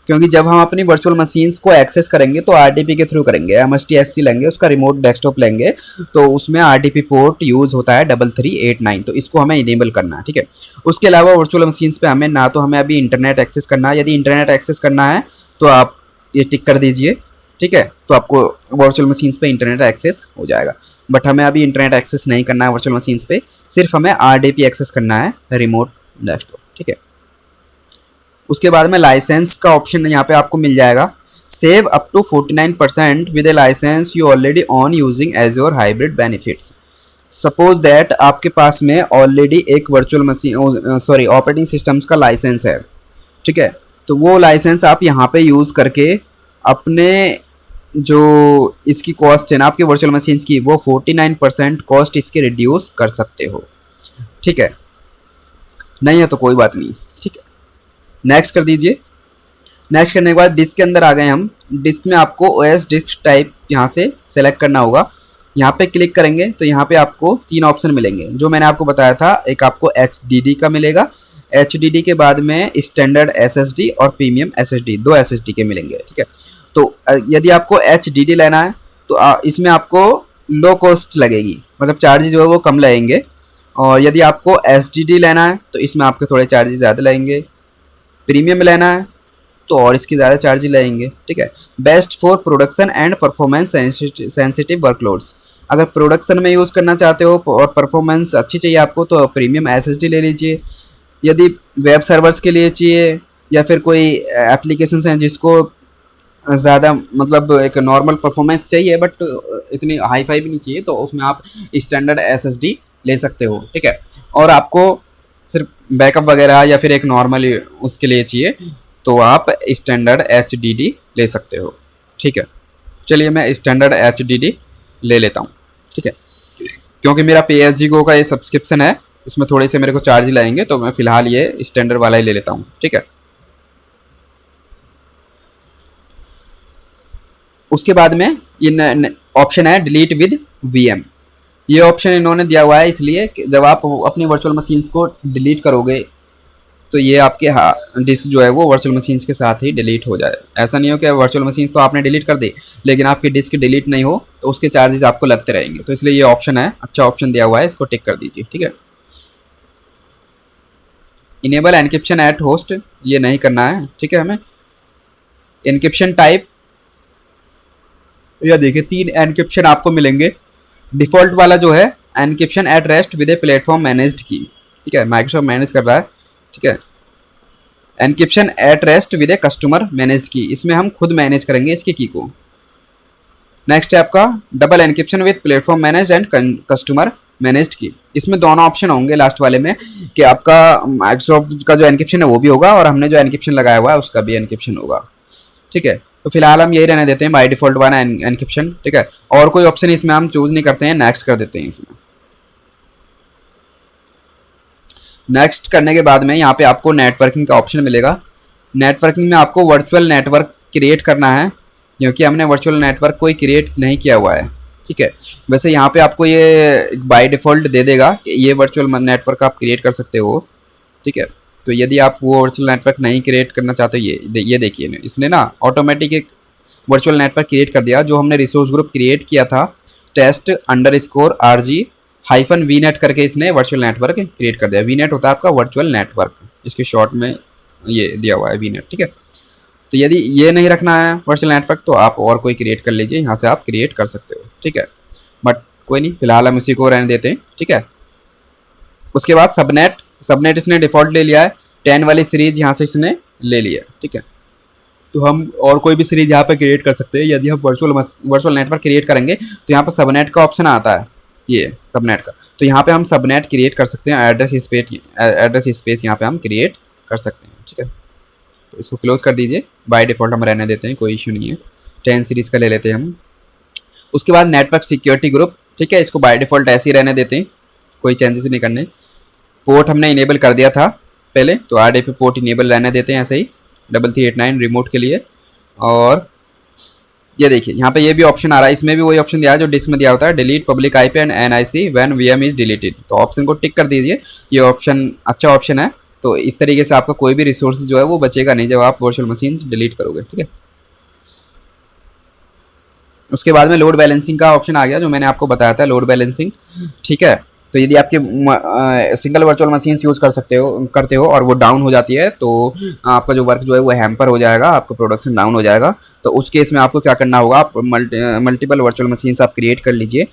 क्योंकि जब हम अपनी वर्चुअल मशीन्स को एक्सेस करेंगे तो आरडीपी के थ्रू करेंगे, MSTSC लेंगे, उसका रिमोट डेस्कटॉप लेंगे, तो उसमें आरडीपी पोर्ट यूज़ होता है 3389, तो इसको हमें इनेबल करना है, ठीक है। उसके अलावा वर्चुअल मशीन्स पे हमें ना तो हमें अभी इंटरनेट एक्सेस करना है, यदि इंटरनेट एक्सेस करना है तो आप ये टिक कर दीजिए, ठीक है, तो आपको वर्चुअल मशीन्स पे इंटरनेट एक्सेस हो जाएगा। बट हमें अभी इंटरनेट एक्सेस नहीं करना है वर्चुअल मशीन्स पे, सिर्फ हमें आरडीपी एक्सेस करना है रिमोट डेस्कटॉप, ठीक है। उसके बाद में लाइसेंस का ऑप्शन यहाँ पे आपको मिल जाएगा, save up to 49% with a licence you already own using Azure hybrid benefits. Suppose that आपके पास में ऑलरेडी एक virtual machine sorry operating systems का लाइसेंस है, ठीक है, तो वो लाइसेंस आप यहाँ पे यूज़ करके अपने जो इसकी कॉस्ट है ना आपके वर्चुअल मशीन्स की, वो 49% कॉस्ट इसके रिड्यूस कर सकते हो, ठीक है। नहीं है तो कोई बात नहीं, ठीक है, नेक्स्ट कर दीजिए। नेक्स्ट करने के बाद डिस्क के अंदर आ गए हम। डिस्क में आपको ओएस डिस्क टाइप यहाँ से सेलेक्ट करना होगा। यहाँ पे क्लिक करेंगे तो यहाँ पे आपको 3 ऑप्शन मिलेंगे जो मैंने आपको बताया था। एक आपको HDD का मिलेगा, HDD के बाद में स्टैंडर्ड SSD और प्रीमियम SSD, 2 SSD के मिलेंगे, ठीक है। तो यदि आपको HDD लेना है तो इसमें आपको लो कॉस्ट लगेगी, मतलब चार्जेस जो है वो कम लगेंगे। और यदि आपको SSD लेना है तो इसमें आपके थोड़े चार्जेस ज़्यादा लगेंगे। प्रीमियम लेना है तो और इसकी ज़्यादा चार्ज लगेंगे, ठीक है। Best for production and performance sensitive workloads, अगर प्रोडक्शन में यूज़ करना चाहते हो और परफॉर्मेंस अच्छी चाहिए आपको तो प्रीमियम SSD ले लीजिए। यदि वेब सर्वर्स के लिए चाहिए या फिर कोई एप्लीकेशंस हैं जिसको ज़्यादा मतलब एक नॉर्मल परफॉर्मेंस चाहिए बट इतनी हाई फाई भी नहीं चाहिए, तो उसमें आप स्टैंडर्ड SSD ले सकते हो, ठीक है। और आपको सिर्फ बैकअप वगैरह या फिर एक नॉर्मल उसके लिए चाहिए तो आप स्टैंडर्ड HDD ले सकते हो, ठीक है। चलिए मैं स्टैंडर्ड HDD ले लेता हूँ, ठीक है, क्योंकि मेरा PSGO का ये सब्सक्रिप्शन है, इसमें थोड़े से मेरे को चार्ज लगेंगे तो मैं फ़िलहाल ये स्टैंडर्ड वाला ही ले लेता हूँ, ठीक है। उसके बाद में ये ऑप्शन है डिलीट विद VM। ये ऑप्शन इन्होंने दिया हुआ है इसलिए कि जब आप अपनी वर्चुअल मशीन्स को डिलीट करोगे तो ये आपके डिस्क जो है वो वर्चुअल मशीन्स के साथ ही डिलीट हो जाए। ऐसा नहीं हो कि वर्चुअल मशीन्स तो आपने डिलीट कर दी लेकिन आपकी डिस्क डिलीट नहीं हो तो उसके चार्जेस आपको लगते रहेंगे, तो इसलिए ये ऑप्शन है, अच्छा ऑप्शन दिया हुआ है, इसको टिक कर दीजिए, ठीक है। इनेबल एनक्रिप्शन एट होस्ट, ये नहीं करना है, ठीक है। हमें एनक्रिप्शन टाइप, या देखिए 3 एनक्रिप्शन आपको मिलेंगे। डिफ़ॉल्ट वाला जो है encryption at rest with a platform managed की, ठीक है, माइक्रोसॉफ्ट मैनेज कर रहा है, ठीक है। Encryption at rest with a customer manage की, इसमें हम खुद मैनेज करेंगे इसकी की को। नेक्स्ट है आपका double encryption with platform manage and customer managed की, इसमें दोनों ऑप्शन होंगे लास्ट वाले में कि आपका माइक्रोसॉफ्ट का जो एनक्रिप्शन है वो भी होगा और हमने जो एनक्रिप्शन लगाया हुआ है उसका भी एनक्रिप्शन होगा, ठीक है। तो फिलहाल हम यही रहने देते हैं बाय डिफॉल्ट वाला एनक्रिप्शन, ठीक है। और कोई ऑप्शन इसमें हम चूज नहीं करते हैं, नेक्स्ट कर देते हैं इसमें। नेक्स्ट करने के बाद में यहाँ पे आपको नेटवर्किंग का ऑप्शन मिलेगा। नेटवर्किंग में आपको वर्चुअल नेटवर्क क्रिएट करना है, क्योंकि हमने वर्चुअल नेटवर्क कोई क्रिएट नहीं किया हुआ है, ठीक है। वैसे यहाँ पे आपको ये बाय डिफ़ॉल्ट दे देगा कि ये वर्चुअल नेटवर्क आप क्रिएट कर सकते हो, ठीक है। तो यदि आप वो वर्चुअल नेटवर्क नहीं क्रिएट करना चाहते, ये देखिए इसने ना ऑटोमेटिक एक वर्चुअल नेटवर्क क्रिएट कर दिया। जो हमने रिसोर्स ग्रुप क्रिएट किया था test_RG-VNet करके इसने वर्चुअल नेटवर्क क्रिएट कर दिया। VNet होता है आपका वर्चुअल नेटवर्क, इसके शॉर्ट में ये दिया हुआ है VNet, ठीक है। तो यदि ये नहीं रखना है वर्चुअल नेटवर्क तो आप और कोई क्रिएट कर लीजिए, यहाँ से आप क्रिएट कर सकते हो, ठीक है। बट कोई नहीं, फिलहाल हम इसी को रहने देते हैं, ठीक है। उसके बाद सबनेट इसने डिफ़ॉल्ट ले लिया है, 10 वाली सीरीज़ यहाँ से इसने ले लिया, ठीक है। तो हम और कोई भी सीरीज यहाँ पे क्रिएट कर सकते हैं। यदि हम वर्चुअल नेटवर्क क्रिएट करेंगे तो यहाँ पर सबनेट का ऑप्शन आता है, ये सबनेट का, तो यहाँ पे हम सबनेट क्रिएट कर सकते हैं। एड्रेस स्पेस यहाँ पे हम क्रिएट कर सकते हैं, ठीक है। तो इसको क्लोज कर दीजिए, बाय डिफ़ॉल्ट हम रहने देते हैं, कोई इशू नहीं है। 10 सीरीज़ का ले लेते हैं हम। उसके बाद नेटवर्क सिक्योरिटी ग्रुप, ठीक है, इसको बाय डिफ़ॉल्ट ऐसे ही रहने देते हैं, कोई चेंजेस नहीं करने। पोर्ट हमने इनेबल कर दिया था पहले, तो RDP पोर्ट इनेबल रहने देते हैं ऐसे ही 3389 रिमोट के लिए। और ये देखिए यहाँ पे ये भी ऑप्शन आ रहा है, इसमें भी वही ऑप्शन दिया है जो डिस्क में दिया होता है, delete public IP and NIC when VM is deleted. तो ऑप्शन को टिक कर दीजिए, ये ऑप्शन अच्छा ऑप्शन है तो इस तरीके से आपका कोई भी रिसोर्स जो है वो बचेगा नहीं जब आप वर्चुअल मशीन डिलीट करोगे, ठीक है। उसके बाद में लोड बैलेंसिंग का ऑप्शन आ गया, जो मैंने आपको बताया था, लोड बैलेंसिंग, ठीक है। तो यदि आपके सिंगल वर्चुअल मशीन्स यूज़ करते हो और वो डाउन हो जाती है, तो आपका जो वर्क जो है वो हैम्पर हो जाएगा, आपका प्रोडक्शन डाउन हो जाएगा। तो उस केस में आपको क्या करना होगा, आप मल्टीपल वर्चुअल मशीन्स आप क्रिएट कर लीजिए,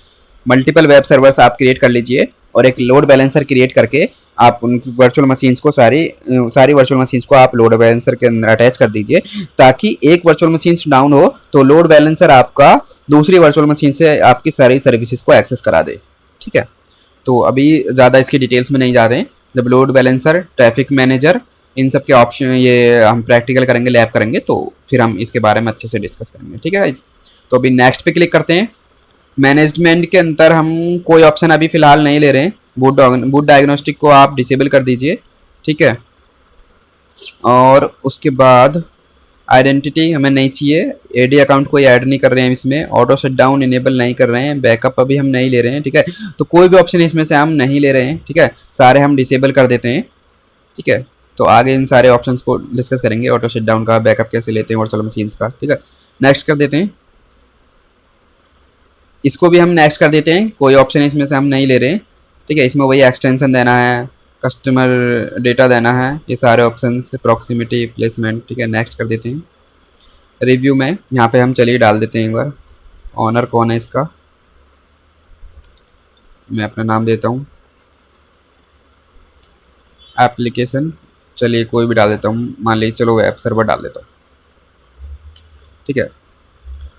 मल्टीपल वेब सर्वर्स आप क्रिएट कर लीजिए, और एक लोड बैलेंसर क्रिएट करके आप उन वर्चुअल मशीन्स को सारी वर्चुअल मशीन्स को आप लोड बैलेंसर के अंदर अटैच कर दीजिए, ताकि एक वर्चुअल मशीन डाउन हो तो लोड बैलेंसर आपका दूसरी वर्चुअल मशीन से आपकी सारी सर्विसेज को एक्सेस करा दे, ठीक है। तो अभी ज़्यादा इसकी डिटेल्स में नहीं जा रहे हैं। जब लोड बैलेंसर, ट्रैफिक मैनेजर, इन सब के ऑप्शन ये हम प्रैक्टिकल करेंगे, लैब करेंगे, तो फिर हम इसके बारे में अच्छे से डिस्कस करेंगे, ठीक है। तो अभी नेक्स्ट पे क्लिक करते हैं। मैनेजमेंट के अंदर हम कोई ऑप्शन अभी फ़िलहाल नहीं ले रहे हैं। बूट डायग्नोस्टिक को आप डिसेबल कर दीजिए, ठीक है। और उसके बाद आइडेंटिटी हमें नहीं चाहिए, एडी अकाउंट कोई ऐड नहीं कर रहे हैं इसमें, ऑटो शट डाउन इनेबल नहीं कर रहे हैं, बैकअप अभी हम नहीं ले रहे हैं, ठीक है। तो कोई भी ऑप्शन इसमें से हम नहीं ले रहे हैं, ठीक है, सारे हम डिसेबल कर देते हैं, ठीक है। तो आगे इन सारे ऑप्शंस को डिस्कस करेंगे, ऑटो शट डाउन का, बैकअप कैसे लेते हैं वर्चुअल मशीन्स का, ठीक है। नेक्स्ट कर देते हैं, इसको भी हम नेक्स्ट कर देते हैं, कोई ऑप्शन इसमें से हम नहीं ले रहे हैं, ठीक है। इसमें वही एक्सटेंशन देना है, कस्टमर डेटा देना है, ये सारे ऑप्शन, प्रॉक्सिमिटी, प्लेसमेंट, ठीक है। नेक्स्ट कर देते हैं। रिव्यू में यहाँ पे हम चलिए डाल देते हैं एक बार, ऑनर कौन है इसका, मैं अपना नाम देता हूँ, एप्लीकेशन, चलिए कोई भी डाल देता हूँ, मान लीजिए चलो वेब सर्वर डाल देता हूँ, ठीक है।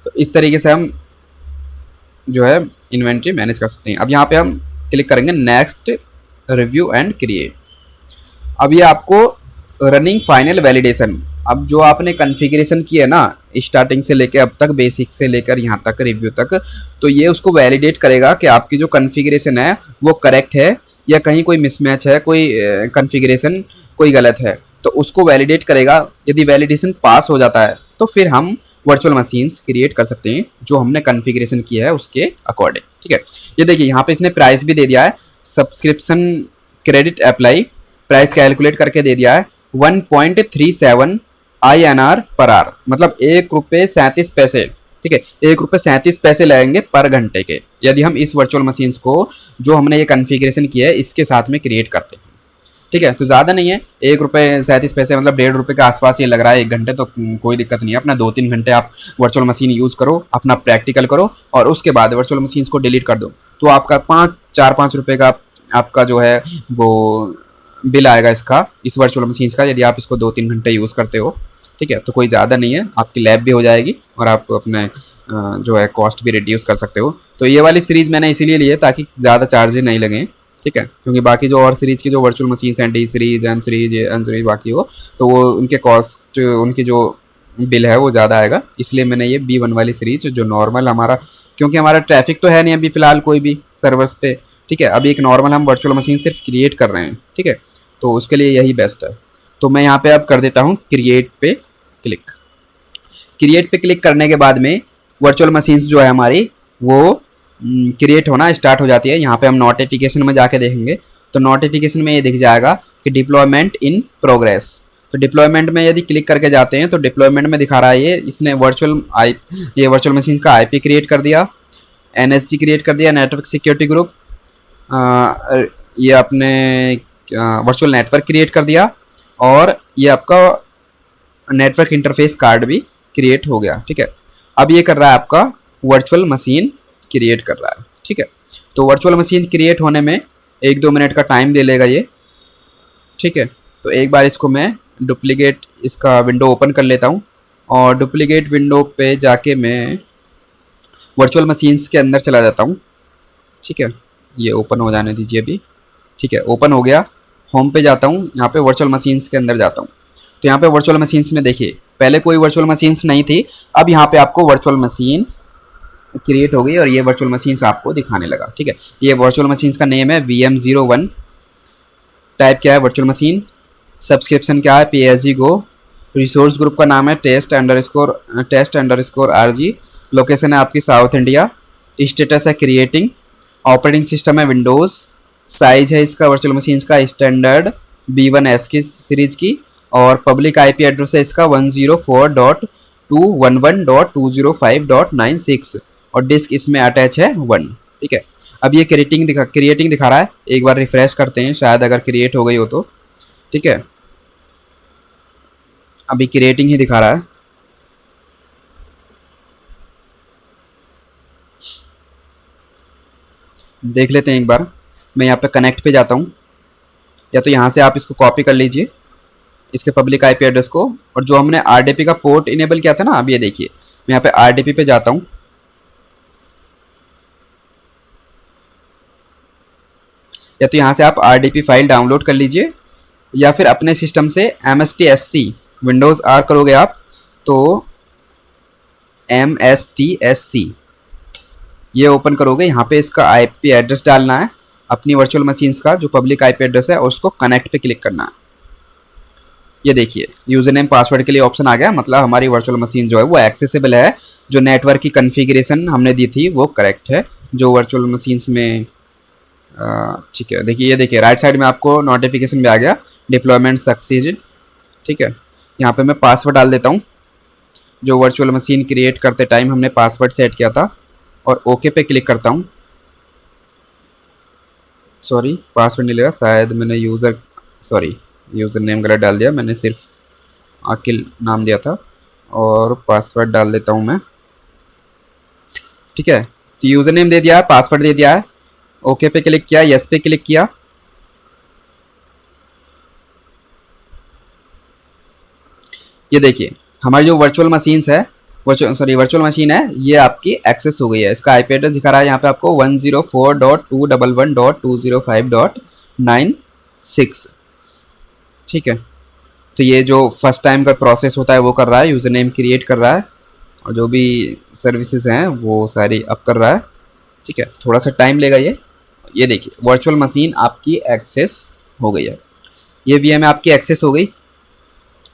तो इस तरीके से हम जो है इन्वेंट्री मैनेज कर सकते हैं। अब यहाँ पे हम क्लिक करेंगे नेक्स्ट, रिव्यू एंड क्रिएट। अब ये आपको रनिंग फाइनल वैलिडेशन, अब जो आपने कॉन्फ़िगरेशन की है ना स्टार्टिंग से लेकर अब तक, बेसिक से लेकर यहाँ तक रिव्यू तक, तो ये उसको वैलिडेट करेगा कि आपकी जो कॉन्फ़िगरेशन है वो करेक्ट है या कहीं कोई मिसमैच है, कोई कॉन्फ़िगरेशन कोई गलत है, तो उसको वैलिडेट करेगा। यदि वैलिडेशन पास हो जाता है तो फिर हम वर्चुअल मशीन्स क्रिएट कर सकते हैं जो हमने कॉन्फ़िगरेशन किया है उसके अकॉर्डिंग, ठीक है। ये देखिए यहाँ पे इसने प्राइस भी दे दिया है, subscription credit apply, price calculate करके दे दिया है 1.37 INR पर आवर, मतलब ₹1.37, ठीक है, ₹1.37 लगेंगे पर घंटे के, यदि हम इस वर्चुअल मशीन्स को जो हमने ये कॉन्फ़िगरेशन किया है इसके साथ में क्रिएट करते हैं, ठीक है। तो ज़्यादा नहीं है, ₹1.37 मतलब ₹1.5 के आसपास ये लग रहा है एक घंटे, तो कोई दिक्कत नहीं है। अपना 2-3 घंटे आप वर्चुअल मशीन यूज़ करो, अपना प्रैक्टिकल करो, और उसके बाद वर्चुअल मशीन्स को डिलीट कर दो, तो आपका 4-5 रुपये का आपका जो है वो बिल आएगा इसका, इस वर्चुअल मशीन्स का, यदि आप इसको 2-3 घंटे यूज़ करते हो, ठीक है। तो कोई ज़्यादा नहीं है, आपकी लैब भी हो जाएगी और आप अपने जो है कॉस्ट भी रिड्यूस कर सकते हो। तो ये वाली सीरीज़ मैंने इसीलिए ली है ताकि ज़्यादा चार्जेस नहीं लगें, ठीक है, क्योंकि बाकी जो और सीरीज़ की जो वर्चुअल मशीन्स हैं, D series, M series, N series बाकी हो, तो वो उनके कॉस्ट, उनकी जो बिल है वो ज़्यादा आएगा, इसलिए मैंने ये B1 वाली सीरीज़ जो नॉर्मल हमारा, क्योंकि हमारा ट्रैफिक तो है नहीं अभी फ़िलहाल कोई भी सर्वर्स पे, ठीक है, अभी एक नॉर्मल हम वर्चुअल मशीन सिर्फ क्रिएट कर रहे हैं, ठीक है, तो उसके लिए यही बेस्ट है। तो मैं यहाँ पे अब कर देता हूँ क्रिएट पे क्लिक। क्रिएट पे क्लिक करने के बाद में वर्चुअल मशीन्स जो है हमारी वो क्रिएट होना स्टार्ट हो जाती है। यहाँ पे हम नोटिफिकेशन में जाके देखेंगे तो नोटिफिकेशन में ये दिख जाएगा कि डिप्लॉयमेंट इन प्रोग्रेस। तो डिप्लॉयमेंट में यदि क्लिक करके जाते हैं तो डिप्लॉयमेंट में दिखा रहा है ये, इसने ये वर्चुअल मशीन्स का IP क्रिएट कर दिया, NSG क्रिएट कर दिया, नेटवर्क सिक्योरिटी ग्रुप, ये अपने वर्चुअल नेटवर्क क्रिएट कर दिया, और ये आपका नेटवर्क इंटरफेस कार्ड भी क्रिएट हो गया, ठीक है। अब ये कर रहा है आपका वर्चुअल मशीन क्रिएट कर रहा है, ठीक है। तो वर्चुअल मशीन क्रिएट होने में 1-2 मिनट का टाइम ले लेगा ये, ठीक है। तो एक बार इसको मैं डुप्लीकेट इसका विंडो ओपन कर लेता हूँ, और डुप्लीकेट विंडो पे जाके मैं वर्चुअल मशीन्स के अंदर चला जाता हूँ, ठीक है। ये ओपन हो जाने दीजिए अभी, ठीक है, ओपन हो गया। होम पे जाता हूँ, यहाँ पे वर्चुअल मशीन्स के अंदर जाता हूँ, तो यहाँ पे वर्चुअल मशीन्स में देखिए पहले कोई वर्चुअल मशीन्स नहीं थी, अब यहाँ पे आपको वर्चुअल मशीन क्रिएट हो गई और ये वर्चुअल मशीन्स आपको दिखाने लगा, ठीक है। ये वर्चुअल मशीन्स का नेम है VM01, टाइप क्या है वर्चुअल मशीन, सब्सक्रिप्शन क्या है PSG Go, रिसोर्स ग्रुप का नाम है टेस्ट अंडरस्कोर RG, लोकेशन है आपकी साउथ इंडिया, स्टेटस है क्रिएटिंग, ऑपरेटिंग सिस्टम है विंडोज़, साइज है इसका वर्चुअल मशीन्स का स्टैंडर्ड, B1S की सीरीज की, और पब्लिक आईपी एड्रेस है इसका 104.211.205.96 और डिस्क इसमें अटैच है 1। ठीक है, अब ये क्रिएटिंग दिखा रहा है, एक बार रिफ्रेश करते हैं शायद अगर क्रिएट हो गई हो तो। ठीक है, अभी क्रिएटिंग ही दिखा रहा है। देख लेते हैं एक बार। मैं यहाँ पे कनेक्ट पे जाता हूँ, या तो यहाँ से आप इसको कॉपी कर लीजिए इसके पब्लिक आईपी एड्रेस को, और जो हमने आरडीपी का पोर्ट इनेबल किया था ना, अब ये देखिए मैं यहाँ पे आरडीपी पे जाता हूँ। या तो यहाँ से आप आरडीपी फाइल डाउनलोड कर लीजिए, या फिर अपने सिस्टम से MSTSC विंडोज़ आर करोगे आप तो MSTSC ये ओपन करोगे। यहाँ पे इसका आईपी एड्रेस डालना है अपनी वर्चुअल मशीन्स का, जो पब्लिक आईपी एड्रेस है, और उसको कनेक्ट पे क्लिक करना है। ये देखिए यूज़र नेम पासवर्ड के लिए ऑप्शन आ गया, मतलब हमारी वर्चुअल मशीन जो है वो एक्सेसिबल है, जो नेटवर्क की कन्फिग्रेशन हमने दी थी वो करेक्ट है जो वर्चुअल मशीन्स में। ठीक है, देखिए ये देखिए राइट साइड में आपको नोटिफिकेशन भी आ गया, डिप्लॉयमेंट सक्सीडेड। ठीक है, यहाँ पे मैं पासवर्ड डाल देता हूँ जो वर्चुअल मशीन क्रिएट करते टाइम हमने पासवर्ड सेट किया था, और ओके पे क्लिक करता हूँ। सॉरी, पासवर्ड नहीं लेगा, शायद मैंने यूज़र नेम गलत डाल दिया, मैंने सिर्फ आकिल नाम दिया था, और पासवर्ड डाल देता हूँ मैं। ठीक है, तो यूज़र नेम दे दिया है, पासवर्ड दे दिया है, ओके पे क्लिक किया, यस पे क्लिक किया। ये देखिए हमारी जो वर्चुअल मशीन्स है, वर्चुअल मशीन है, ये आपकी एक्सेस हो गई है। इसका आईपी एड्रेस दिखा रहा है यहाँ पे आपको 104.211.205.96। ठीक है, तो ये जो फर्स्ट टाइम का प्रोसेस होता है वो कर रहा है, यूज़र नेम क्रिएट कर रहा है, और जो भी सर्विसेज हैं वो सारी अप कर रहा है। ठीक है, थोड़ा सा टाइम लेगा ये देखिए वर्चुअल मशीन आपकी एक्सेस हो गई है, ये VM आपकी एक्सेस हो गई।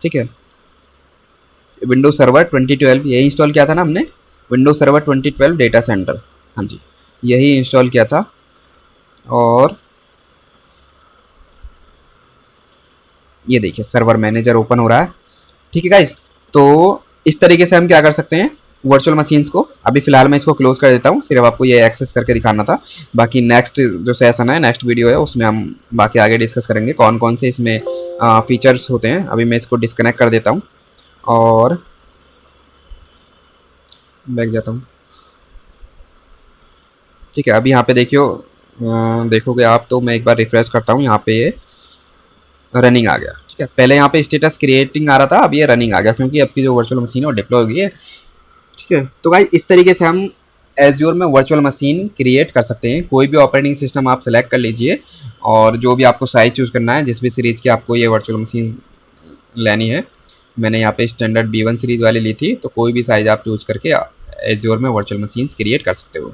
ठीक है, विंडोज सर्वर 2012 यही इंस्टॉल किया था ना हमने, विंडोज सर्वर 2012 डेटा सेंटर, हाँ जी यही इंस्टॉल किया था। और ये देखिए सर्वर मैनेजर ओपन हो रहा है। ठीक है गाइस, तो इस तरीके से हम क्या कर सकते हैं वर्चुअल मशीन्स को। अभी फिलहाल मैं इसको क्लोज कर देता हूँ, सिर्फ आपको ये एक्सेस करके दिखाना था। बाकी नेक्स्ट जो सेशन है, नेक्स्ट वीडियो है, उसमें हम बाकी आगे डिस्कस करेंगे कौन कौन से इसमें फीचर्स होते हैं। अभी मैं इसको डिस्कनेक्ट कर देता हूँ और बैठ जाता हूँ। ठीक है, अभी यहाँ पे देखोगे आप तो मैं एक बार रिफ्रेश करता हूँ, यहाँ पे ये रनिंग आ गया। ठीक है, पहले यहाँ पे स्टेटस क्रिएटिंग आ रहा था, अब ये रनिंग आ गया क्योंकि आपकी जो वर्चुअल मशीन है वो डिप्लॉय हो गई है। ठीक है, तो भाई इस तरीके से हम एज्योर में वर्चुअल मशीन क्रिएट कर सकते हैं। कोई भी ऑपरेटिंग सिस्टम आप सेलेक्ट कर लीजिए, और जो भी आपको साइज चूज़ करना है, जिस भी सीरीज़ की आपको ये वर्चुअल मशीन लेनी है, मैंने यहाँ पे स्टैंडर्ड B1 सीरीज़ वाली ली थी, तो कोई भी साइज़ आप चूज़ करके एज्योर में वर्चुअल मशीन्स क्रिएट कर सकते हो।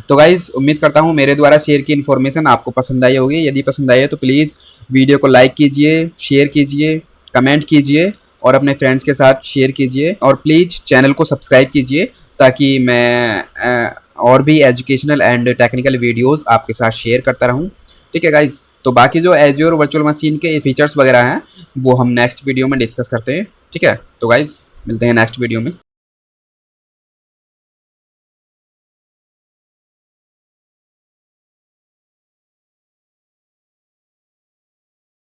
तो गाइज़ उम्मीद करता हूँ मेरे द्वारा शेयर की इन्फॉर्मेशन आपको पसंद आई होगी। यदि पसंद आई है तो प्लीज़ वीडियो को लाइक कीजिए, शेयर कीजिए, कमेंट कीजिए, और अपने फ्रेंड्स के साथ शेयर कीजिए, और प्लीज़ चैनल को सब्सक्राइब कीजिए ताकि मैं और भी एजुकेशनल एंड टेक्निकल वीडियोज़ आपके साथ शेयर करता रहूँ। ठीक है गाइज़, तो बाकी जो एज्योर वर्चुअल मशीन के फीचर्स वगैरह हैं वो हम नेक्स्ट वीडियो में डिस्कस करते हैं। ठीक है, तो गाइज़ मिलते हैं नेक्स्ट वीडियो में।